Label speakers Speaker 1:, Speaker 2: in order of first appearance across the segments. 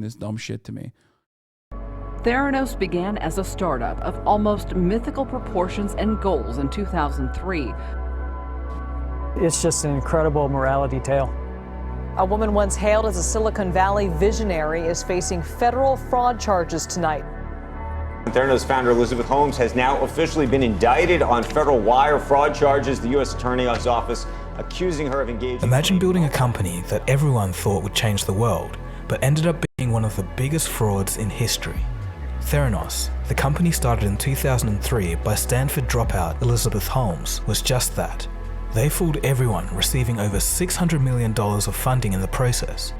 Speaker 1: this dumb shit to me.
Speaker 2: Theranos began as a startup of almost mythical proportions and goals in 2003.
Speaker 3: It's just an incredible morality tale.
Speaker 4: A woman once hailed as a Silicon Valley visionary is facing federal fraud charges tonight.
Speaker 5: Theranos founder Elizabeth Holmes has now officially been indicted on federal wire fraud charges. The U.S. Attorney's Office accusing her of engaging...
Speaker 6: Imagine building a company that everyone thought would change the world, but ended up being one of the biggest frauds in history. Theranos, the company started in 2003 by Stanford dropout Elizabeth Holmes, was just that. They fooled everyone, receiving over $600 million of funding in the process.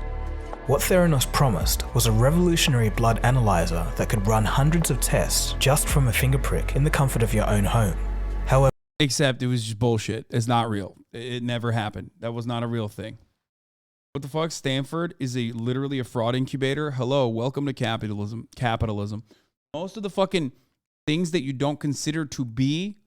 Speaker 6: What Theranos promised was a revolutionary blood analyzer that could run hundreds of tests just from a finger prick in the comfort of your own home. However,
Speaker 1: Except it was just bullshit. It's not real. It never happened. That was not a real thing. What the fuck? Stanford is literally a fraud incubator. Hello, welcome to capitalism. Most of the fucking things that you don't consider to be,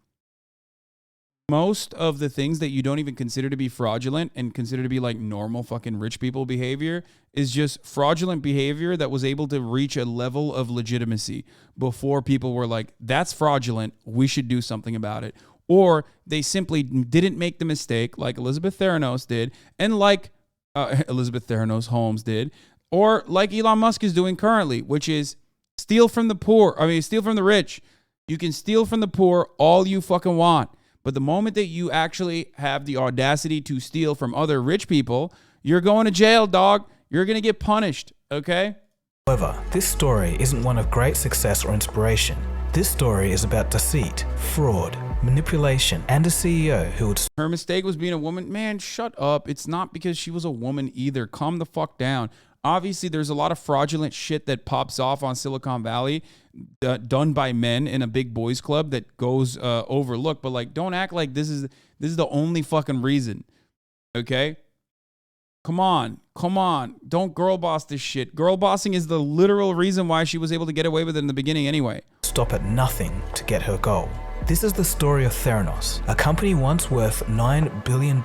Speaker 1: most of the things that you don't even consider to be fraudulent and consider to be like normal fucking rich people behavior is just fraudulent behavior that was able to reach a level of legitimacy before people were like, that's fraudulent, we should do something about it. Or they simply didn't make the mistake like Elizabeth Theranos did, and like Elizabeth Theranos Holmes did, or like Elon Musk is doing currently, which is steal from the poor. I mean, steal from the rich. You can steal from the poor all you fucking want. But the moment that you actually have the audacity to steal from other rich people, you're going to jail, dog. You're going to get punished, okay?
Speaker 6: However, this story isn't one of great success or inspiration. This story is about deceit, fraud, manipulation, and a CEO who would...
Speaker 1: Her mistake was being a woman. Man, shut up. It's not because she was a woman either. Calm the fuck down. Obviously, there's a lot of fraudulent shit that pops off on Silicon Valley done by men in a big boys club that goes overlooked. But like, don't act like this is the only fucking reason. Okay? Come on. Don't girl boss this shit. Girl bossing is the literal reason why she was able to get away with it in the beginning anyway.
Speaker 6: Stop at nothing to get her goal. This is the story of Theranos, a company once worth $9 billion,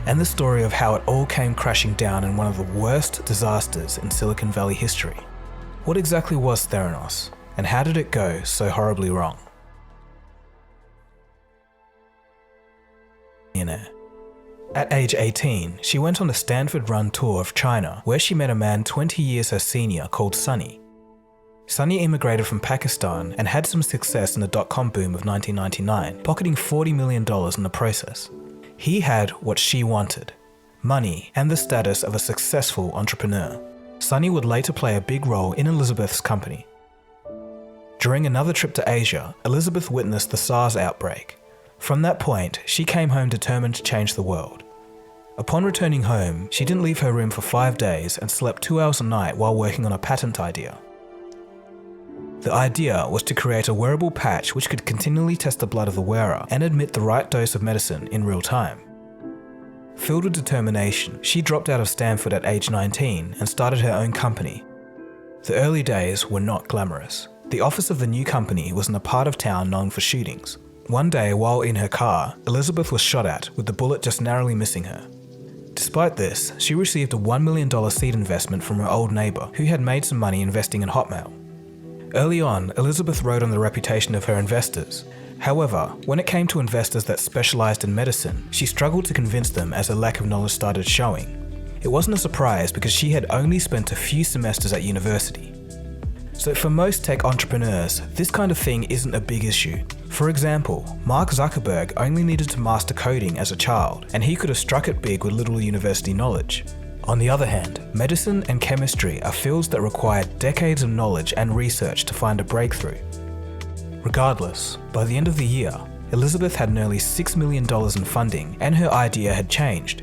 Speaker 6: and the story of how it all came crashing down in one of the worst disasters in Silicon Valley history. What exactly was Theranos, and how did it go so horribly wrong? At age 18, she went on a Stanford-run tour of China, where she met a man 20 years her senior called Sunny. Sunny immigrated from Pakistan and had some success in the dot-com boom of 1999, pocketing $40 million in the process. He had what she wanted: money and the status of a successful entrepreneur. Sunny would later play a big role in Elizabeth's company. During another trip to Asia, Elizabeth witnessed the SARS outbreak. From that point, she came home determined to change the world. Upon returning home, she didn't leave her room for 5 days and slept 2 hours a night while working on a patent idea. The idea was to create a wearable patch which could continually test the blood of the wearer and admit the right dose of medicine in real time. Filled with determination, she dropped out of Stanford at age 19 and started her own company. The early days were not glamorous. The office of the new company was in a part of town known for shootings. One day, while in her car, Elizabeth was shot at, with the bullet just narrowly missing her. Despite this, she received a $1 million seed investment from her old neighbor, who had made some money investing in Hotmail. Early on, Elizabeth rode on the reputation of her investors. However, when it came to investors that specialized in medicine, she struggled to convince them as her lack of knowledge started showing. It wasn't a surprise because she had only spent a few semesters at university. So for most tech entrepreneurs, this kind of thing isn't a big issue. For example, Mark Zuckerberg only needed to master coding as a child, and he could have struck it big with little university knowledge. On the other hand, medicine and chemistry are fields that require decades of knowledge and research to find a breakthrough. Regardless, by the end of the year, Elizabeth had nearly $6 million in funding, and her idea had changed.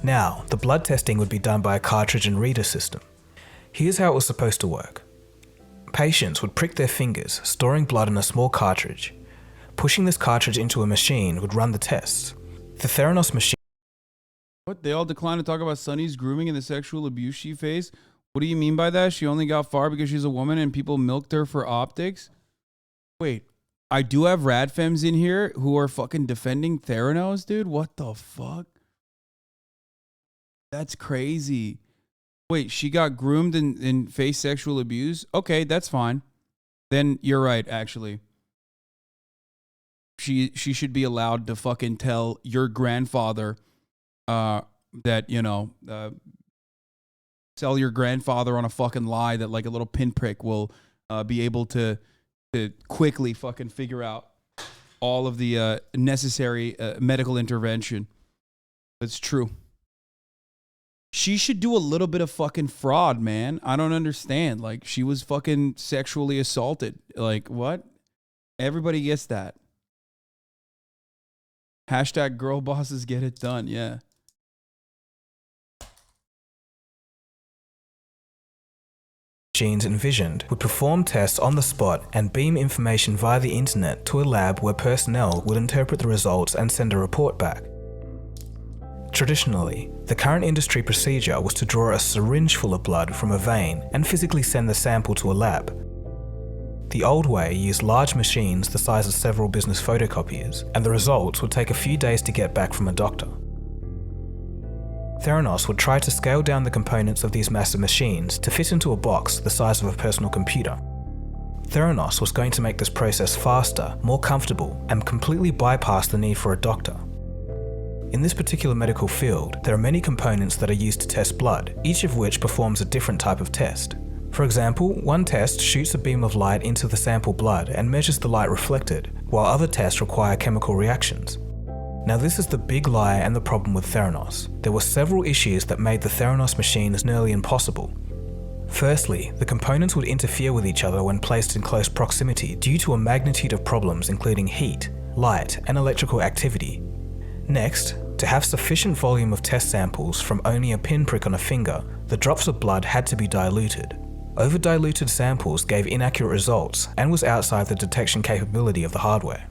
Speaker 6: Now, the blood testing would be done by a cartridge and reader system. Here's how it was supposed to work. Patients would prick their fingers, storing blood in a small cartridge. Pushing this cartridge into a machine would run the tests. The Theranos machine...
Speaker 1: What? They all declined to talk about Sunny's grooming and the sexual abuse she faced? What do you mean by that? She only got far because she's a woman and people milked her for optics? Wait, I do have radfems in here who are fucking defending Theranos, dude? What the fuck? That's crazy. Wait, she got groomed and faced sexual abuse? Okay, that's fine. Then you're right, actually. She should be allowed to fucking tell your grandfather that, sell your grandfather on a fucking lie that like a little pinprick will be able to quickly fucking figure out all of the necessary medical intervention. It's true. She should do a little bit of fucking fraud, man. I don't understand. Like, she was fucking sexually assaulted. Like, what? Everybody gets that. Hashtag girl bosses get it done. Yeah.
Speaker 6: Machines envisioned would perform tests on the spot and beam information via the internet to a lab where personnel would interpret the results and send a report back. Traditionally, the current industry procedure was to draw a syringe full of blood from a vein and physically send the sample to a lab. The old way used large machines the size of several business photocopiers, and the results would take a few days to get back from a doctor. Theranos would try to scale down the components of these massive machines to fit into a box the size of a personal computer. Theranos was going to make this process faster, more comfortable, and completely bypass the need for a doctor. In this particular medical field, there are many components that are used to test blood, each of which performs a different type of test. For example, one test shoots a beam of light into the sample blood and measures the light reflected, while other tests require chemical reactions. Now this is the big lie and the problem with Theranos. There were several issues that made the Theranos machines nearly impossible. Firstly, the components would interfere with each other when placed in close proximity due to a magnitude of problems including heat, light, and electrical activity. Next, to have sufficient volume of test samples from only a pinprick on a finger, the drops of blood had to be diluted. Over-diluted samples gave inaccurate results and was outside the detection capability of the hardware.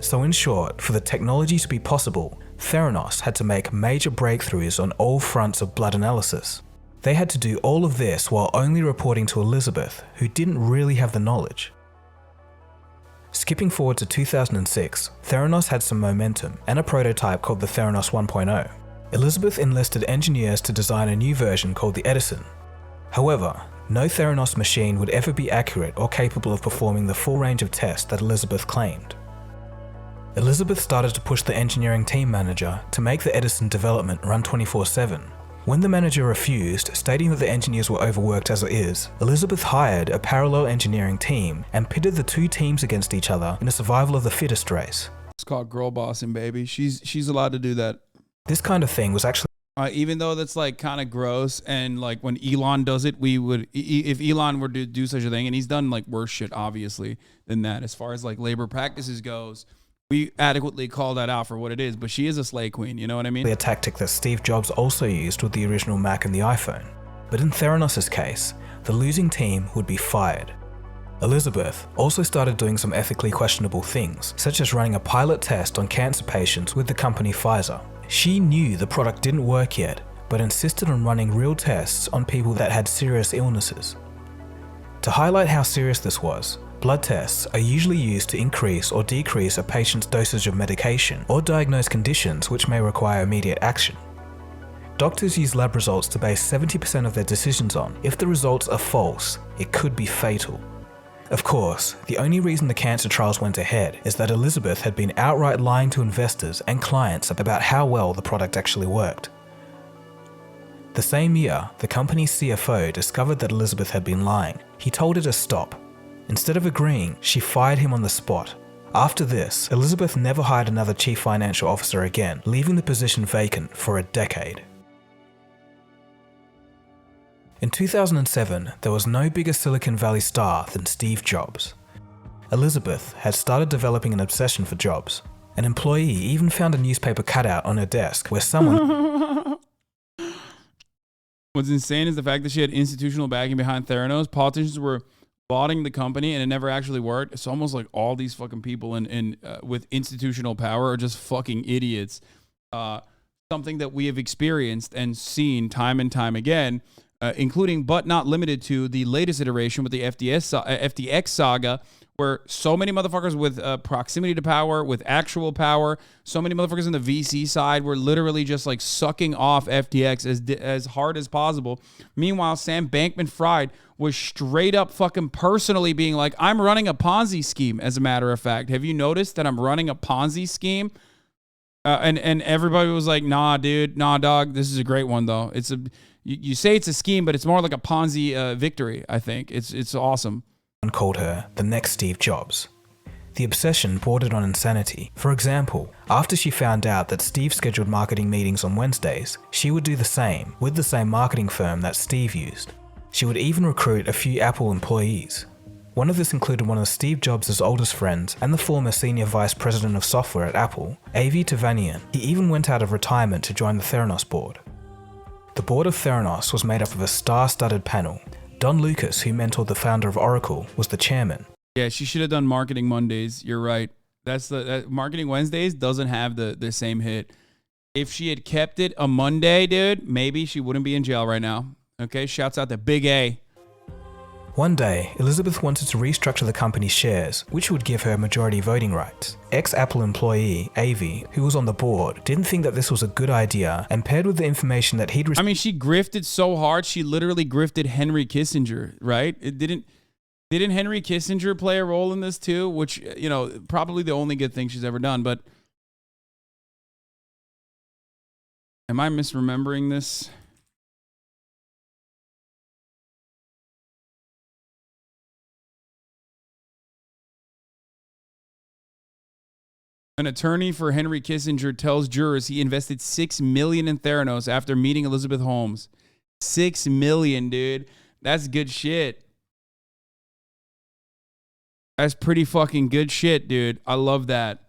Speaker 6: So in short, for the technology to be possible, Theranos had to make major breakthroughs on all fronts of blood analysis. They had to do all of this while only reporting to Elizabeth, who didn't really have the knowledge. Skipping forward to 2006, Theranos had some momentum and a prototype called the Theranos 1.0. Elizabeth enlisted engineers to design a new version called the Edison. However, no Theranos machine would ever be accurate or capable of performing the full range of tests that Elizabeth claimed. Elizabeth started to push the engineering team manager to make the Edison development run 24/7. When the manager refused, stating that the engineers were overworked as it is, Elizabeth hired a parallel engineering team and pitted the two teams against each other in a survival of the fittest race.
Speaker 1: It's called girl bossing, baby. She's allowed to do that.
Speaker 6: This kind of thing was actually
Speaker 1: even though that's like kind of gross, and like when Elon does it, we would, if Elon were to do such a thing, and he's done like worse shit obviously than that as far as like labor practices goes, we adequately call that out for what it is, but she is a slay queen, you know what I mean?
Speaker 6: A tactic that Steve Jobs also used with the original Mac and the iPhone. But in Theranos' case, the losing team would be fired. Elizabeth also started doing some ethically questionable things, such as running a pilot test on cancer patients with the company Pfizer. She knew the product didn't work yet, but insisted on running real tests on people that had serious illnesses. To highlight how serious this was, blood tests are usually used to increase or decrease a patient's dosage of medication or diagnose conditions which may require immediate action. Doctors use lab results to base 70% of their decisions on. If the results are false, it could be fatal. Of course, the only reason the cancer trials went ahead is that Elizabeth had been outright lying to investors and clients about how well the product actually worked. The same year, the company's CFO discovered that Elizabeth had been lying. He told her to stop. Instead of agreeing, she fired him on the spot. After this, Elizabeth never hired another chief financial officer again, leaving the position vacant for a decade. In 2007, there was no bigger Silicon Valley star than Steve Jobs. Elizabeth had started developing an obsession for Jobs. An employee even found a newspaper cutout on her desk where someone...
Speaker 1: What's insane is the fact that she had institutional backing behind Theranos. Politicians were lauding the company and it never actually worked. It's almost like all these fucking people with institutional power are just fucking idiots. Something that we have experienced and seen time and time again including but not limited to the latest iteration with the FTX saga, where so many motherfuckers with proximity to power, with actual power, so many motherfuckers on the VC side were literally just like sucking off FTX as hard as possible. Meanwhile, Sam Bankman-Fried was straight up fucking personally being like, I'm running a Ponzi scheme, as a matter of fact. Have you noticed that I'm running a Ponzi scheme? And everybody was like, nah, dude, nah, dog. This is a great one, though. You say it's a scheme, but it's more like a Ponzi victory, I think. It's awesome.
Speaker 6: Called her the next Steve Jobs. The obsession bordered on insanity. For example, after she found out that Steve scheduled marketing meetings on Wednesdays, she would do the same with the same marketing firm that Steve used. She would even recruit a few Apple employees. One of this included one of Steve Jobs' oldest friends and the former senior vice president of software at Apple, Avi Tevanian. He even went out of retirement to join the Theranos board. The board of Theranos was made up of a star-studded panel. Don Lucas, who mentored the founder of Oracle, was the chairman.
Speaker 1: Yeah, she should have done Marketing Mondays. You're right. Marketing Wednesdays doesn't have the same hit. If she had kept it a Monday, dude, maybe she wouldn't be in jail right now. Okay, shouts out to Big A.
Speaker 6: One day, Elizabeth wanted to restructure the company's shares, which would give her majority voting rights. Ex-Apple employee, Avi, who was on the board, didn't think that this was a good idea, and paired with the information that he'd received.
Speaker 1: I mean, she grifted so hard, she literally grifted Henry Kissinger, right? Didn't Henry Kissinger play a role in this too? Which, you know, probably the only good thing she's ever done, but am I misremembering this? An attorney for Henry Kissinger tells jurors he invested $6 million in Theranos after meeting Elizabeth Holmes. $6 million, dude. That's good shit. That's pretty fucking good shit, dude. I love that.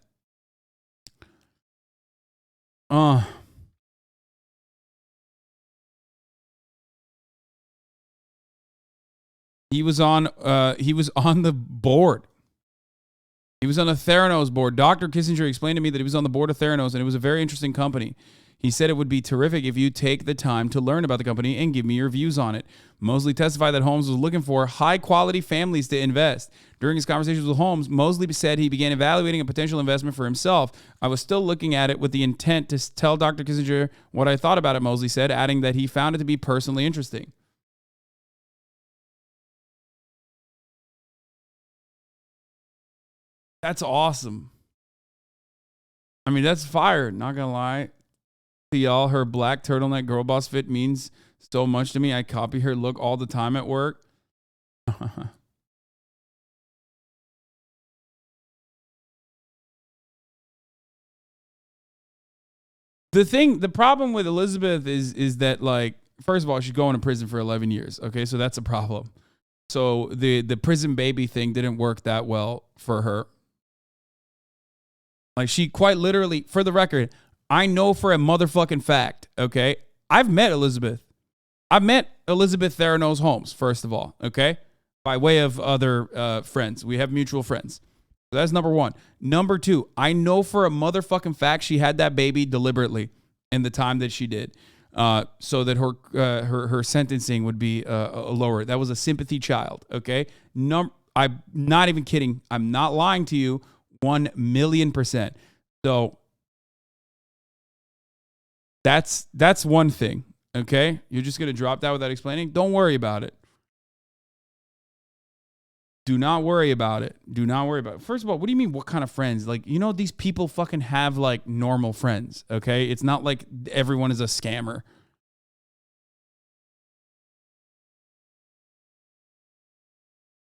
Speaker 1: He was on the board. He was on the Theranos board. Dr. Kissinger explained to me that he was on the board of Theranos, and it was a very interesting company. He said it would be terrific if you take the time to learn about the company and give me your views on it. Mosley testified that Holmes was looking for high-quality families to invest. During his conversations with Holmes, Mosley said he began evaluating a potential investment for himself. I was still looking at it with the intent to tell Dr. Kissinger what I thought about it, Mosley said, adding that he found it to be personally interesting. That's awesome. I mean, that's fire. Not gonna lie to y'all, her black turtleneck girl boss fit means so much to me. I copy her look all the time at work. The problem with Elizabeth is that, like, first of all, she's going to prison for 11 years. Okay, so that's a problem. So the prison baby thing didn't work that well for her. Like, she quite literally, for the record, I know for a motherfucking fact, okay? I've met Elizabeth. I've met Elizabeth Theranos Holmes, first of all, okay? By way of other friends. We have mutual friends. So that's number one. Number two, I know for a motherfucking fact she had that baby deliberately in the time that she did, so that her sentencing would be lower. That was a sympathy child, okay? I'm not even kidding. I'm not lying to you. 1,000,000%. So that's one thing. Okay. You're just going to drop that without explaining. Don't worry about it. Do not worry about it. Do not worry about it. First of all, what do you mean? What kind of friends? Like, you know, these people fucking have like normal friends. Okay. It's not like everyone is a scammer.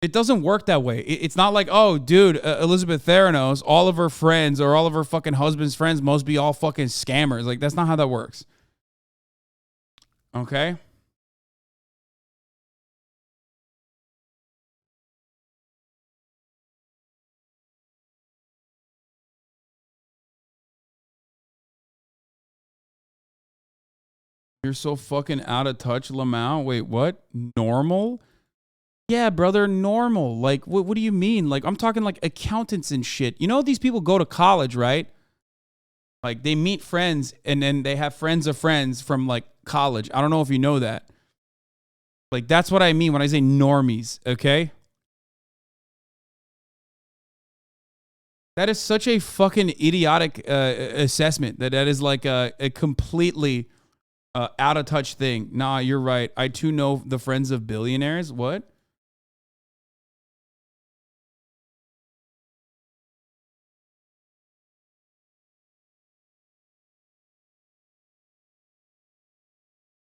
Speaker 1: It doesn't work that way. It's not like, oh, dude, Elizabeth Theranos, all of her friends or all of her fucking husband's friends must be all fucking scammers. Like, that's not how that works. Okay? You're so fucking out of touch, Lamau. Wait, what? Normal? Yeah, brother, normal. Like, what do you mean? Like, I'm talking like accountants and shit. You know, these people go to college, right? Like, they meet friends and then they have friends of friends from like college. I don't know if you know that. Like, that's what I mean when I say normies, okay? That is such a fucking idiotic assessment. That is like a completely out of touch thing. Nah, you're right. I too know the friends of billionaires. What?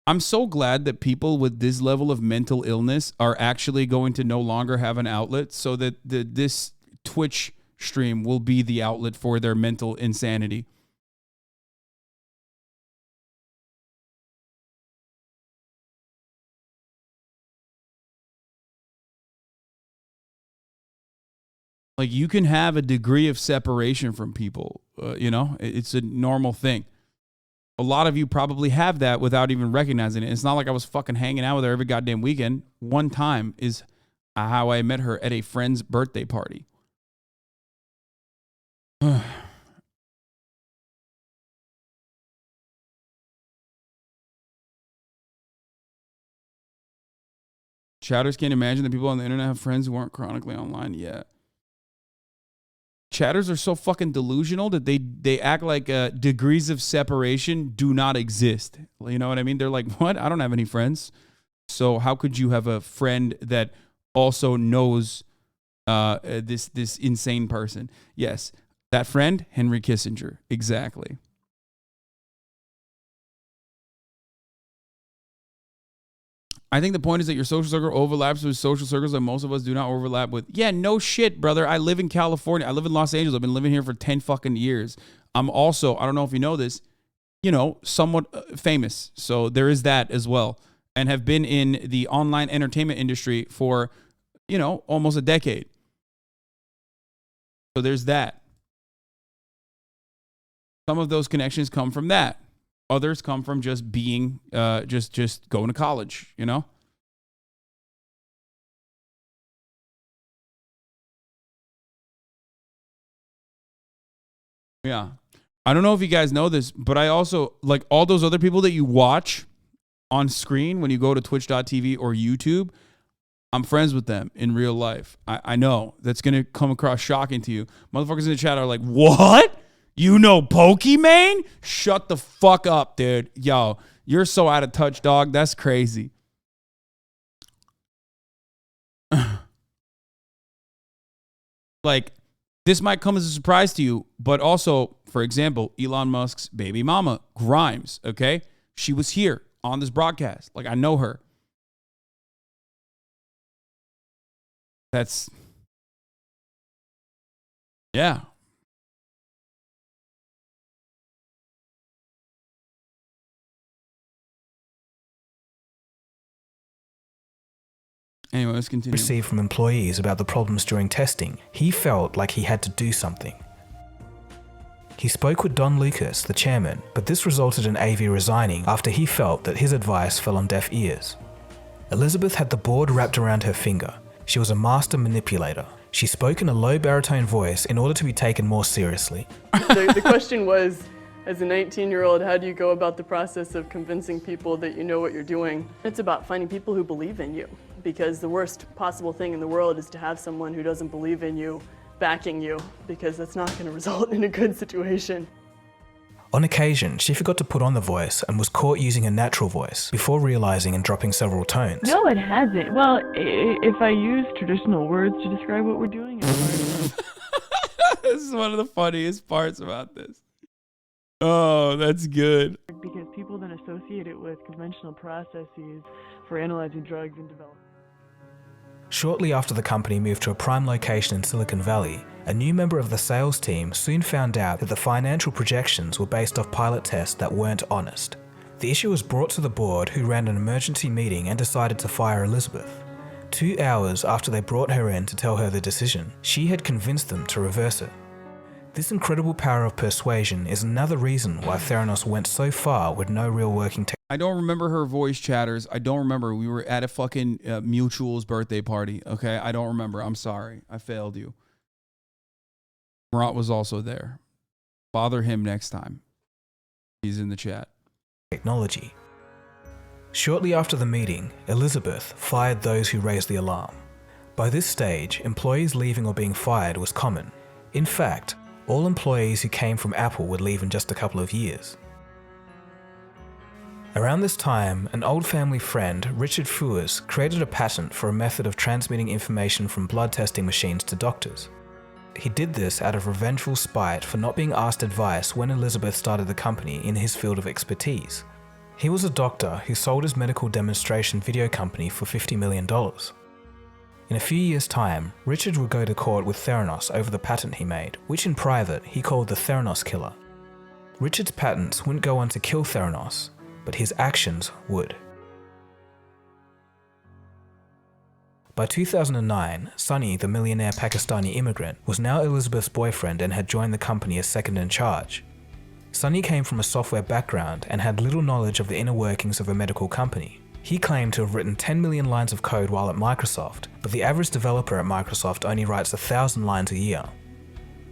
Speaker 1: I'm so glad that people with this level of mental illness are actually going to no longer have an outlet, so that this Twitch stream will be the outlet for their mental insanity. Like, you can have a degree of separation from people, you know, it's a normal thing. A lot of you probably have that without even recognizing it. It's not like I was fucking hanging out with her every goddamn weekend. One time is how I met her at a friend's birthday party. Chatters can't imagine that people on the internet have friends who aren't chronically online yet. Chatters are so fucking delusional that they act like degrees of separation do not exist. You know what I mean? They're like, what? I don't have any friends. So how could you have a friend that also knows this insane person? Yes, that friend, Henry Kissinger. Exactly. I think the point is that your social circle overlaps with social circles that most of us do not overlap with. Yeah, no shit, brother. I live in California. I live in Los Angeles. I've been living here for 10 fucking years. I'm also, I don't know if you know this, you know, somewhat famous. So there is that as well. And have been in the online entertainment industry for, you know, almost a decade. So there's that. Some of those connections come from that. Others come from just being, just going to college, you know? Yeah. I don't know if you guys know this, but I also, like, all those other people that you watch on screen when you go to twitch.tv or YouTube, I'm friends with them in real life. I know that's going to come across shocking to you. Motherfuckers in the chat are like, what? You know Pokimane? Shut the fuck up, dude. Yo, you're so out of touch, dog. That's crazy. Like, this might come as a surprise to you, but also, for example, Elon Musk's baby mama, Grimes, okay? She was here on this broadcast. Like, I know her. That's, yeah. Anyway, let's continue.
Speaker 6: Received from employees about the problems during testing, he felt like he had to do something. He spoke with Don Lucas, the chairman, but this resulted in AV resigning after he felt that his advice fell on deaf ears. Elizabeth had the board wrapped around her finger. She was a master manipulator. She spoke in a low baritone voice in order to be taken more seriously.
Speaker 7: The question was, as a 19-year-old, how do you go about the process of convincing people that you know what you're doing? It's about finding people who believe in you, because the worst possible thing in the world is to have someone who doesn't believe in you backing you, because that's not going to result in a good situation.
Speaker 6: On occasion, she forgot to put on the voice and was caught using a natural voice before realizing and dropping several tones.
Speaker 8: No, it hasn't. Well, if I use traditional words to describe what we're doing,
Speaker 1: this is one of the funniest parts about this. Oh, that's good.
Speaker 8: Because people then associate it with conventional processes for analyzing drugs and development.
Speaker 6: Shortly after the company moved to a prime location in Silicon Valley, a new member of the sales team soon found out that the financial projections were based off pilot tests that weren't honest. The issue was brought to the board, who ran an emergency meeting and decided to fire Elizabeth. 2 hours after they brought her in to tell her the decision, she had convinced them to reverse it. This incredible power of persuasion is another reason why Theranos went so far with no real working technology.
Speaker 1: I don't remember her voice, chatters. I don't remember. We were at a fucking Mutual's birthday party, okay? I don't remember. I'm sorry. I failed you. Murat was also there. Bother him next time. He's in the chat.
Speaker 6: Shortly after the meeting, Elizabeth fired those who raised the alarm. By this stage, employees leaving or being fired was common. In fact, all employees who came from Apple would leave in just a couple of years. Around this time, an old family friend, Richard Fuers, created a patent for a method of transmitting information from blood testing machines to doctors. He did this out of revengeful spite for not being asked advice when Elizabeth started the company in his field of expertise. He was a doctor who sold his medical demonstration video company for $50 million. In a few years' time, Richard would go to court with Theranos over the patent he made, which in private he called the Theranos killer. Richard's patents wouldn't go on to kill Theranos, but his actions would. By 2009, Sunny, the millionaire Pakistani immigrant, was now Elizabeth's boyfriend and had joined the company as second in charge. Sunny came from a software background and had little knowledge of the inner workings of a medical company. He claimed to have written 10 million lines of code while at Microsoft, but the average developer at Microsoft only writes 1,000 lines a year.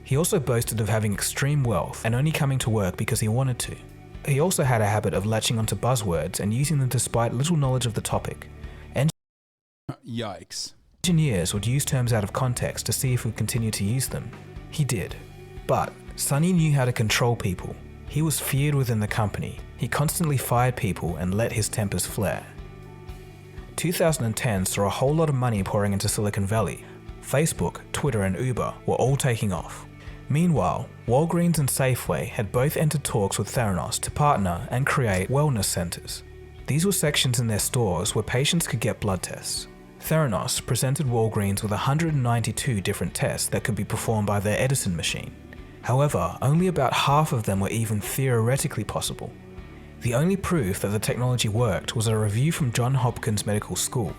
Speaker 6: He also boasted of having extreme wealth and only coming to work because he wanted to. He also had a habit of latching onto buzzwords and using them despite little knowledge of the topic.
Speaker 1: Yikes.
Speaker 6: Engineers would use terms out of context to see if we'd continue to use them. He did. But Sunny knew how to control people. He was feared within the company. He constantly fired people and let his tempers flare. 2010 saw a whole lot of money pouring into Silicon Valley. Facebook, Twitter and Uber were all taking off. Meanwhile, Walgreens and Safeway had both entered talks with Theranos to partner and create wellness centers. These were sections in their stores where patients could get blood tests. Theranos presented Walgreens with 192 different tests that could be performed by their Edison machine. However, only about half of them were even theoretically possible. The only proof that the technology worked was a review from Johns Hopkins Medical School.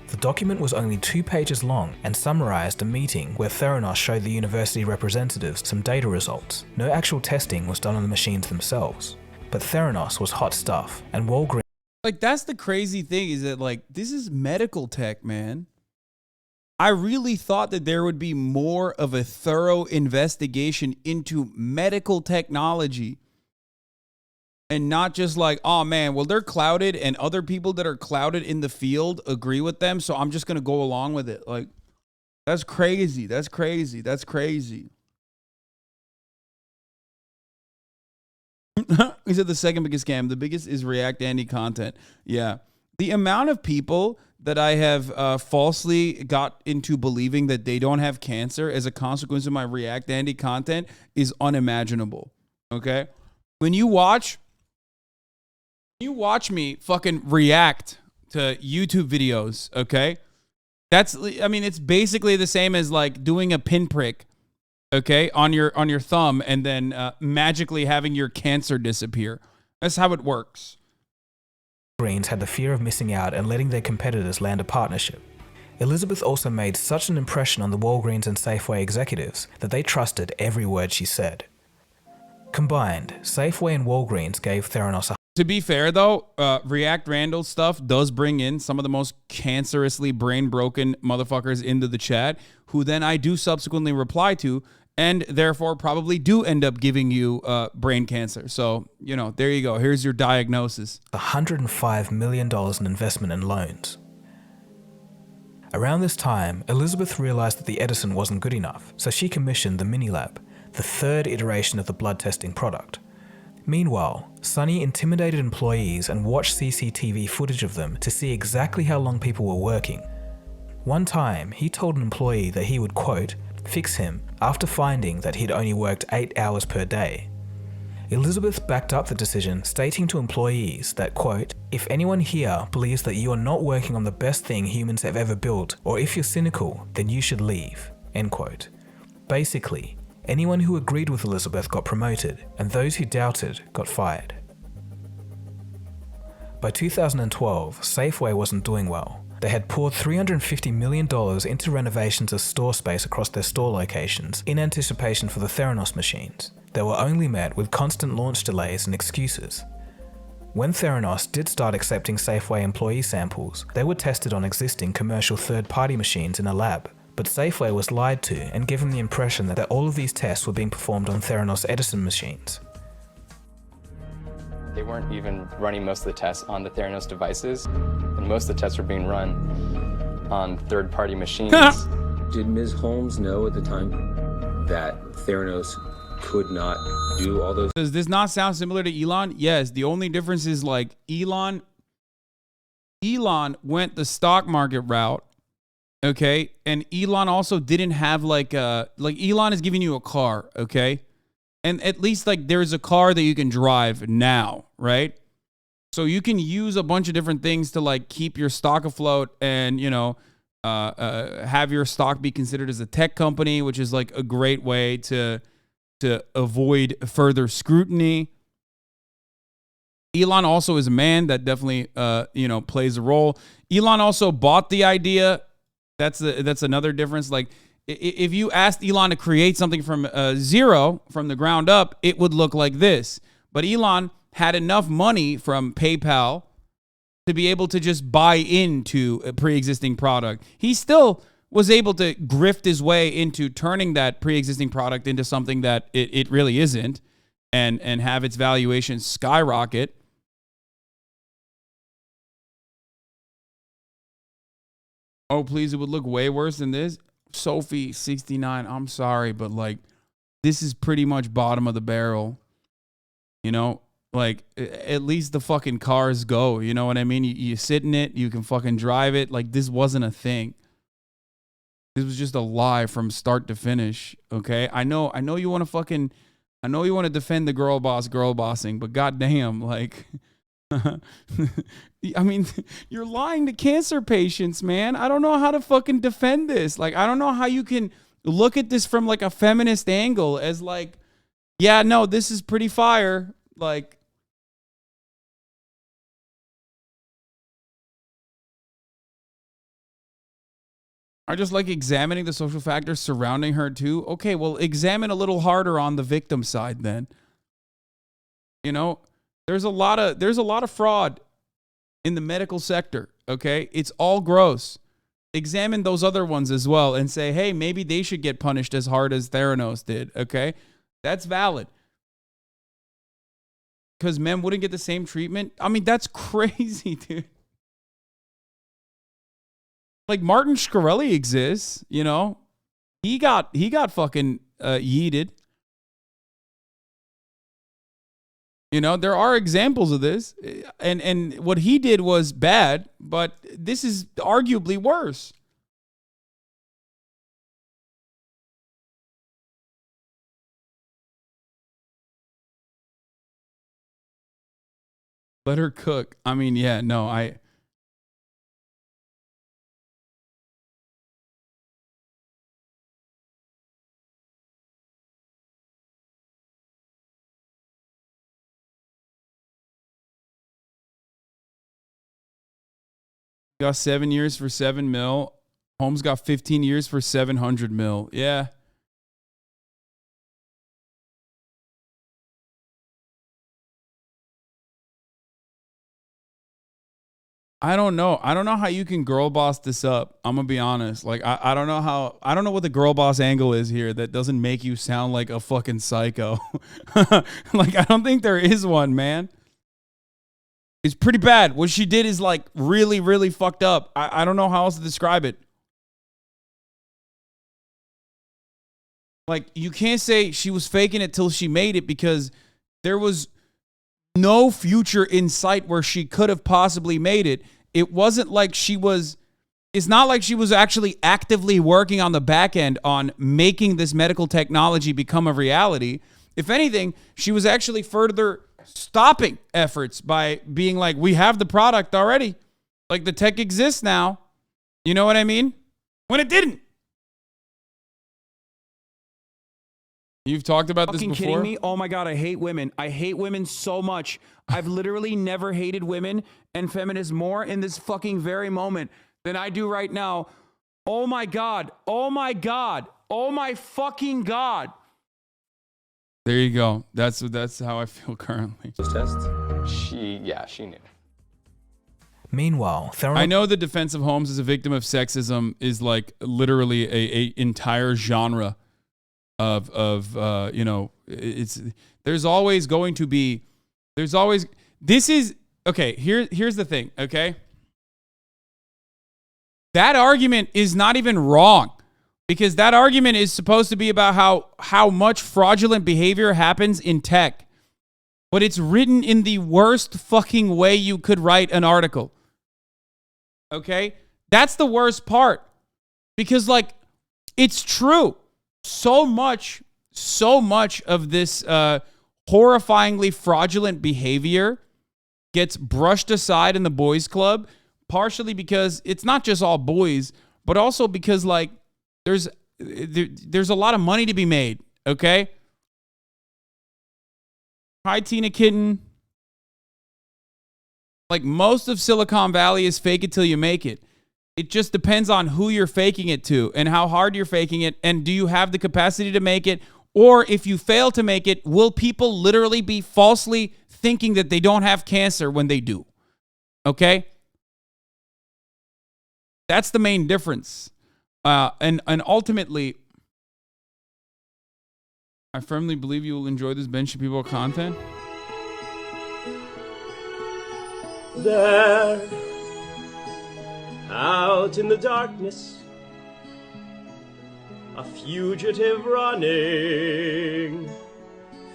Speaker 6: The document was only 2 pages long and summarized a meeting where Theranos showed the university representatives some data results. No actual testing was done on the machines themselves. But Theranos was hot stuff, and Walgreens...
Speaker 1: Like, that's the crazy thing, is that, like, this is medical tech, man. I really thought that there would be more of a thorough investigation into medical technology. And not just like, oh man, well, they're clouded and other people that are clouded in the field agree with them, so I'm just going to go along with it. Like, that's crazy. That's crazy. That's crazy. He said the second biggest scam. The biggest is React Andy content. Yeah. The amount of people that I have falsely got into believing that they don't have cancer as a consequence of my React Andy content is unimaginable. Okay? When you watch me fucking react to YouTube videos, okay? I mean, it's basically the same as like doing a pinprick, okay, on your thumb and then magically having your cancer disappear. That's how it works.
Speaker 6: Walgreens had the fear of missing out and letting their competitors land a partnership. Elizabeth also made such an impression on the Walgreens and Safeway executives that they trusted every word she said. Combined, Safeway and Walgreens gave Theranos a...
Speaker 1: To be fair, though, React Randall stuff does bring in some of the most cancerously brain-broken motherfuckers into the chat, who then I do subsequently reply to, and therefore probably do end up giving you brain cancer. So, you know, there you go. Here's your diagnosis.
Speaker 6: $105 million in investment and loans. Around this time, Elizabeth realized that the Edison wasn't good enough, so she commissioned the Minilab, the third iteration of the blood testing product. Meanwhile, Sunny intimidated employees and watched CCTV footage of them to see exactly how long people were working. One time, he told an employee that he would, quote, fix him after finding that he'd only worked 8 hours per day. Elizabeth backed up the decision, stating to employees that, quote, if anyone here believes that you are not working on the best thing humans have ever built, or if you're cynical, then you should leave, end quote. Basically, anyone who agreed with Elizabeth got promoted, and those who doubted got fired. By 2012, Safeway wasn't doing well. They had poured $350 million into renovations of store space across their store locations in anticipation for the Theranos machines. They were only met with constant launch delays and excuses. When Theranos did start accepting Safeway employee samples, they were tested on existing commercial third-party machines in a lab. But Safeway was lied to and given the impression that all of these tests were being performed on Theranos Edison machines.
Speaker 9: They weren't even running most of the tests on the Theranos devices, and most of the tests were being run on third-party machines.
Speaker 10: Did Ms. Holmes know at the time that Theranos could not do all those?
Speaker 1: Does this not sound similar to Elon? Yes. The only difference is like Elon went the stock market route. Okay. And Elon also didn't have like Elon is giving you a car. Okay. And at least like there's a car that you can drive now. Right. So you can use a bunch of different things to like keep your stock afloat and, you know, have your stock be considered as a tech company, which is like a great way to avoid further scrutiny. Elon also is a man that definitely, plays a role. Elon also bought the idea. That's another difference. Like if you asked Elon to create something from zero, from the ground up, it would look like this. But Elon had enough money from PayPal to be able to just buy into a pre-existing product. He still was able to grift his way into turning that pre-existing product into something that it really isn't, and have its valuation skyrocket. Oh, please, it would look way worse than this. Sophie, 69, I'm sorry, but like, this is pretty much bottom of the barrel. You know, like, at least the fucking cars go. You know what I mean? You sit in it, you can fucking drive it. Like, this wasn't a thing. This was just a lie from start to finish, okay? I know you want to defend the girl bossing, but goddamn, like, I mean, you're lying to cancer patients, man. I don't know how to fucking defend this. Like, I don't know how you can look at this from like a feminist angle as like, yeah, no, this is pretty fire. Like, are just like examining the social factors surrounding her too. Okay, well, examine a little harder on the victim side then. You know, there's a lot of fraud in the medical sector, okay? It's all gross. Examine those other ones as well and say, hey, maybe they should get punished as hard as Theranos did, okay? That's valid. Because men wouldn't get the same treatment? I mean, that's crazy, dude. Like, Martin Shkreli exists, you know? He got fucking yeeted. You know, there are examples of this. And what he did was bad, but this is arguably worse. Let her cook. I mean, yeah, no, got 7 years for 7 mil. Holmes got 15 years for 700 mil. Yeah. I don't know. I don't know how you can girl boss this up. I'm going to be honest. Like, I don't know what the girl boss angle is here that doesn't make you sound like a fucking psycho. Like, I don't think there is one, man. It's pretty bad. What she did is like really, really fucked up. I don't know how else to describe it. Like, you can't say she was faking it till she made it because there was no future in sight where she could have possibly made it. It wasn't like it's not like she was actually actively working on the back end on making this medical technology become a reality. If anything, she was actually further stopping efforts by being like, we have the product already. Like, the tech exists now. You know what I mean? When it didn't. You've talked about this before?
Speaker 11: Kidding me? Oh my God, I hate women. I hate women so much. I've literally never hated women and feminists more in this fucking very moment than I do right now. Oh my God. Oh my God. Oh my fucking God.
Speaker 1: There you go. That's how I feel currently.
Speaker 10: Those tests?
Speaker 9: She knew.
Speaker 6: Meanwhile,
Speaker 1: I know the defense of Holmes as a victim of sexism is like literally a entire genre of there's always this is okay. Here's the thing. Okay, that argument is not even wrong, because that argument is supposed to be about how much fraudulent behavior happens in tech, but it's written in the worst fucking way you could write an article. Okay, that's the worst part, because like it's true. So much of this horrifyingly fraudulent behavior gets brushed aside in the boys club, partially because it's not just all boys, but also because like there's a lot of money to be made, okay? Hi, Tina Kitten. Like, most of Silicon Valley is fake it till you make it. It just depends on who you're faking it to and how hard you're faking it, and do you have the capacity to make it? Or if you fail to make it, will people literally be falsely thinking that they don't have cancer when they do? Okay? That's the main difference. And ultimately, I firmly believe you will enjoy this Bench of People content.
Speaker 12: There, out in the darkness, a fugitive running,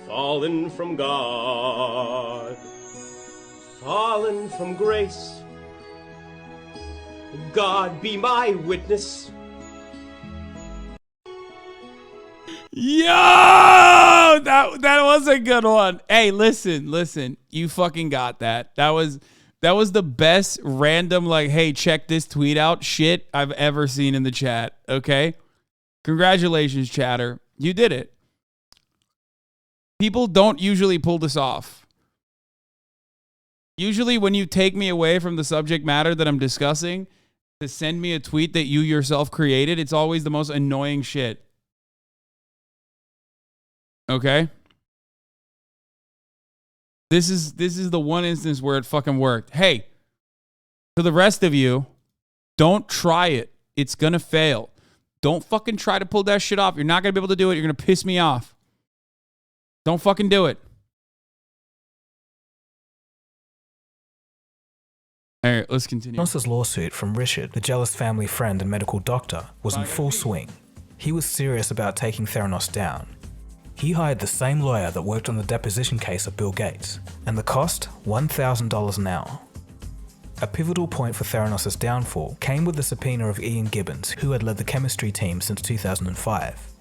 Speaker 12: fallen from God, fallen from grace. God be my witness.
Speaker 1: Yo, that was a good one. Hey, listen, you fucking got that. That was the best random, like, hey, check this tweet out shit I've ever seen in the chat. Okay, congratulations, chatter, you did it. People don't usually pull this off. Usually, when you take me away from the subject matter that I'm discussing to send me a tweet that you yourself created, it's always the most annoying shit. Okay? This is the one instance where it fucking worked. Hey, to the rest of you, don't try it. It's gonna fail. Don't fucking try to pull that shit off. You're not gonna be able to do it. You're gonna piss me off. Don't fucking do it. All right, let's continue.
Speaker 6: Theranos' lawsuit from Richard, the jealous family friend and medical doctor, was in full swing. He was serious about taking Theranos down. He hired the same lawyer that worked on the deposition case of Bill Gates, and the cost, $1,000 an hour. A pivotal point for Theranos' downfall came with the subpoena of Ian Gibbons, who had led the chemistry team since 2005.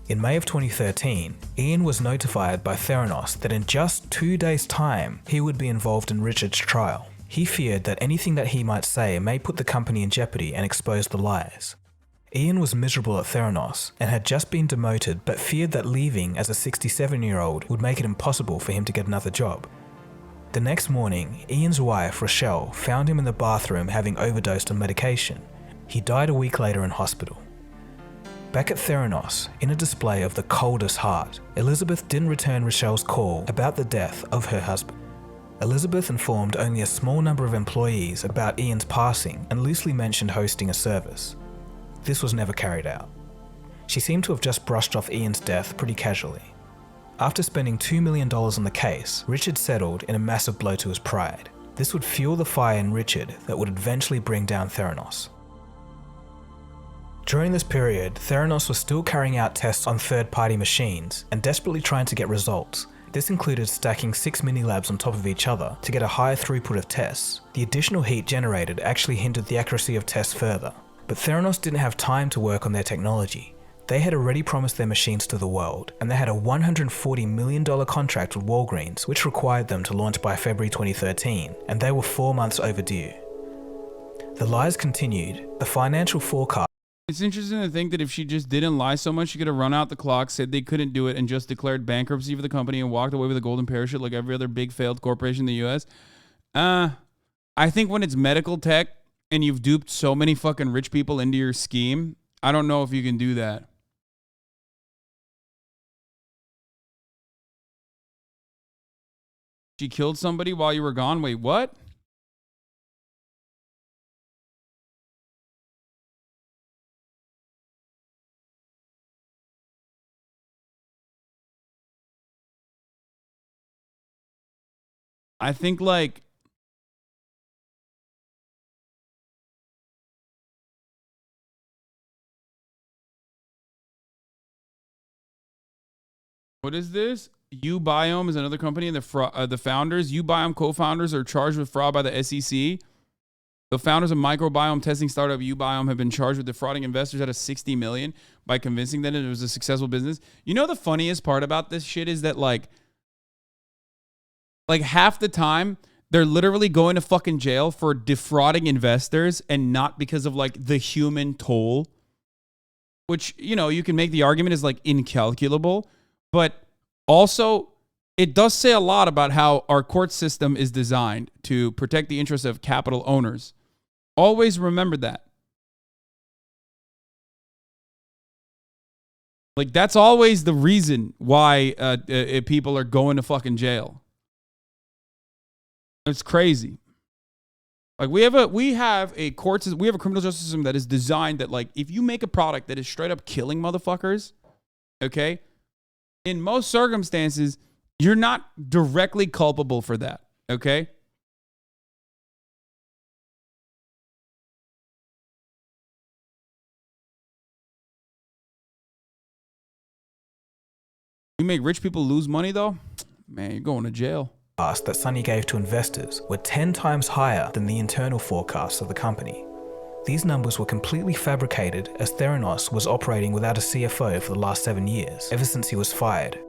Speaker 6: In May of 2013, Ian was notified by Theranos that in just 2 days' time, he would be involved in Richard's trial. He feared that anything that he might say may put the company in jeopardy and expose the lies. Ian was miserable at Theranos and had just been demoted, but feared that leaving as a 67-year-old would make it impossible for him to get another job. The next morning, Ian's wife, Rochelle, found him in the bathroom having overdosed on medication. He died a week later in hospital. Back at Theranos, in a display of the coldest heart, Elizabeth didn't return Rochelle's call about the death of her husband. Elizabeth informed only a small number of employees about Ian's passing and loosely mentioned hosting a service. This was never carried out. She seemed to have just brushed off Ian's death pretty casually. After spending $2 million on the case, Richard settled in a massive blow to his pride. This would fuel the fire in Richard that would eventually bring down Theranos. During this period, Theranos was still carrying out tests on third-party machines and desperately trying to get results. This included stacking 6 mini-labs on top of each other to get a higher throughput of tests. The additional heat generated actually hindered the accuracy of tests further. But Theranos didn't have time to work on their technology. They had already promised their machines to the world, and they had a $140 million contract with Walgreens, which required them to launch by February 2013, and they were 4 months overdue. The lies continued. The financial forecast.
Speaker 1: It's interesting to think that if she just didn't lie so much, she could have run out the clock, said they couldn't do it, and just declared bankruptcy for the company and walked away with a golden parachute like every other big failed corporation in the US. I think when it's medical tech and you've duped so many fucking rich people into your scheme, I don't know if you can do that. She killed somebody while you were gone? Wait, what? I think like what is this? Ubiome is another company, and the founders, Ubiome co-founders, are charged with fraud by the SEC. The founders of microbiome testing startup Ubiome have been charged with defrauding investors out of $60 million by convincing them it was a successful business. You know the funniest part about this shit is that like half the time they're literally going to fucking jail for defrauding investors and not because of like the human toll, which, you know, you can make the argument is like incalculable, but also it does say a lot about how our court system is designed to protect the interests of capital owners. Always remember that. Like, that's always the reason why people are going to fucking jail. It's crazy. Like, we have a court system, we have a criminal justice system that is designed that, like, if you make a product that is straight up killing motherfuckers, okay, in most circumstances, you're not directly culpable for that, okay? You make rich people lose money, though? Man, you're going to jail.
Speaker 6: That Sunny gave to investors were 10 times higher than the internal forecasts of the company. These numbers were completely fabricated, as Theranos was operating without a CFO for the last 7 years, ever since he was fired.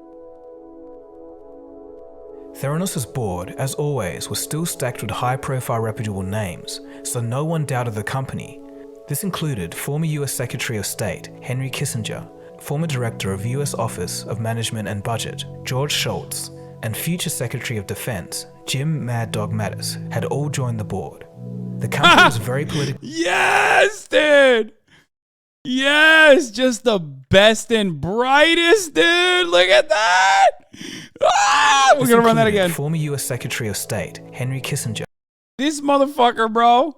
Speaker 6: Theranos' board, as always, was still stacked with high-profile reputable names, so no one doubted the company. This included former US Secretary of State Henry Kissinger, former Director of US Office of Management and Budget George Shultz, and future Secretary of Defense Jim Mad Dog Mattis had all joined the board. The company was very political.
Speaker 1: Yes, dude! Yes! Just the best and brightest, dude! Look at that! Ah, we're gonna run that again.
Speaker 6: Former US Secretary of State Henry Kissinger.
Speaker 1: This motherfucker, bro.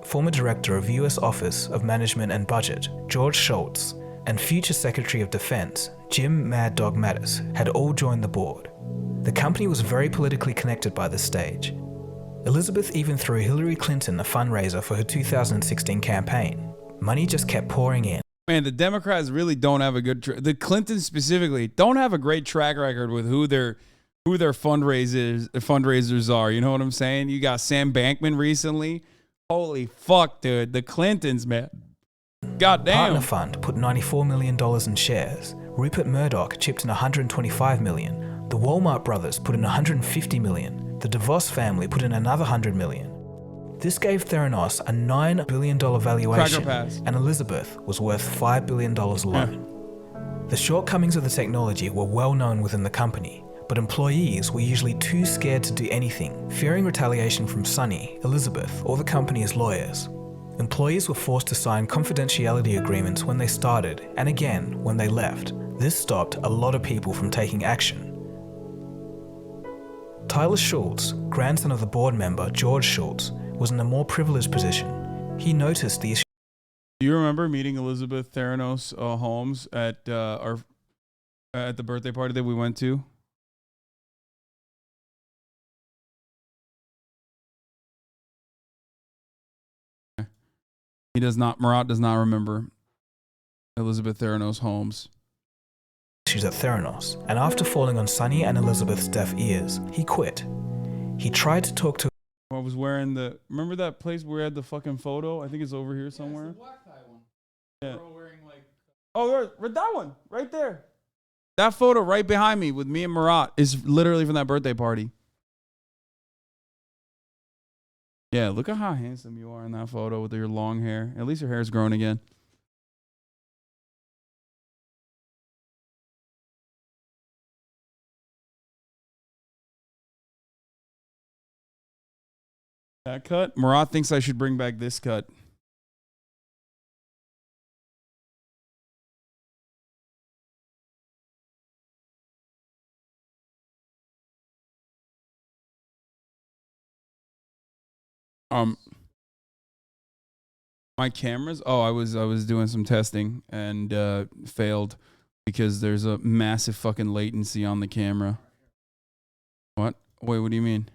Speaker 6: Former Director of US Office of Management and Budget George Shultz, and future Secretary of Defense Jim Mad Dog Mattis had all joined the board. The company was very politically connected by this stage. Elizabeth even threw Hillary Clinton a fundraiser for her 2016 campaign. Money just kept pouring in.
Speaker 1: Man, the Democrats really don't have a good the Clintons specifically don't have a great track record with who their fundraisers are. You know what I'm saying? You got Sam Bankman recently. Holy fuck, dude. The Clintons, man. Goddamn.
Speaker 6: Partner Fund put $94 million in shares. Rupert Murdoch chipped in $125 million. The Walmart brothers put in $150 million. The DeVos family put in another $100 million. This gave Theranos a $9 billion valuation, and Elizabeth was worth $5 billion alone. The shortcomings of the technology were well known within the company, but employees were usually too scared to do anything, fearing retaliation from Sunny, Elizabeth, or the company's lawyers. Employees were forced to sign confidentiality agreements when they started, and again when they left. This stopped a lot of people from taking action. Tyler Schultz, grandson of the board member George Schultz, was in a more privileged position. He noticed the issue.
Speaker 1: Do you remember meeting Elizabeth Theranos Holmes at the birthday party that we went to? He does not. Murat does not remember Elizabeth Theranos Holmes.
Speaker 6: Issues at Theranos, and after falling on Sunny and Elizabeth's deaf ears, he quit. He tried to talk to.
Speaker 1: I was wearing the. Remember that place where we had the fucking photo? I think it's over here somewhere. It's the black tie one. Yeah. Wearing like. Oh, that one right there. That photo right behind me with me and Murat is literally from that birthday party. Yeah, look at how handsome you are in that photo with your long hair. At least your hair is growing again. That cut? Murat thinks I should bring back this cut. My cameras. Oh, I was doing some testing and failed because there's a massive fucking latency on the camera. Wait, what do you mean?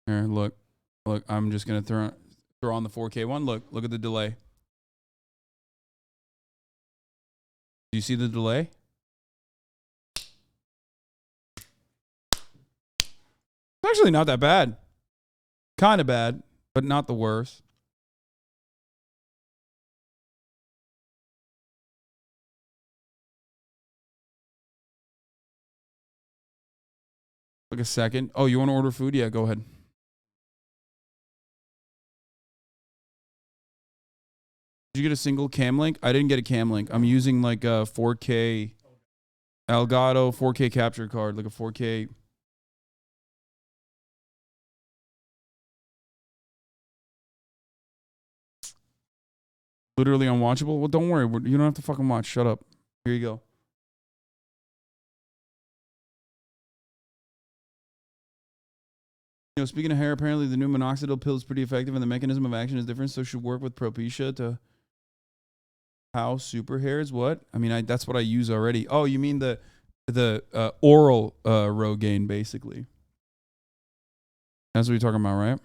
Speaker 1: Here, look. Look, I'm just going to throw on the 4K one. Look at the delay. Do you see the delay? It's actually not that bad. Kind of bad, but not the worst. Like a second. Oh, you want to order food? Yeah, go ahead. Did you get a single cam link? I didn't get a cam link. I'm using like a 4K Elgato 4K capture card, like a 4K. Literally unwatchable? Well, don't worry. You don't have to fucking watch. Shut up. Here you go. You know, speaking of hair, apparently the new minoxidil pill is pretty effective and the mechanism of action is different, so should work with Propecia to house super hairs. What? I mean, that's what I use already. Oh, you mean the oral Rogaine, basically. That's what you're talking about, right?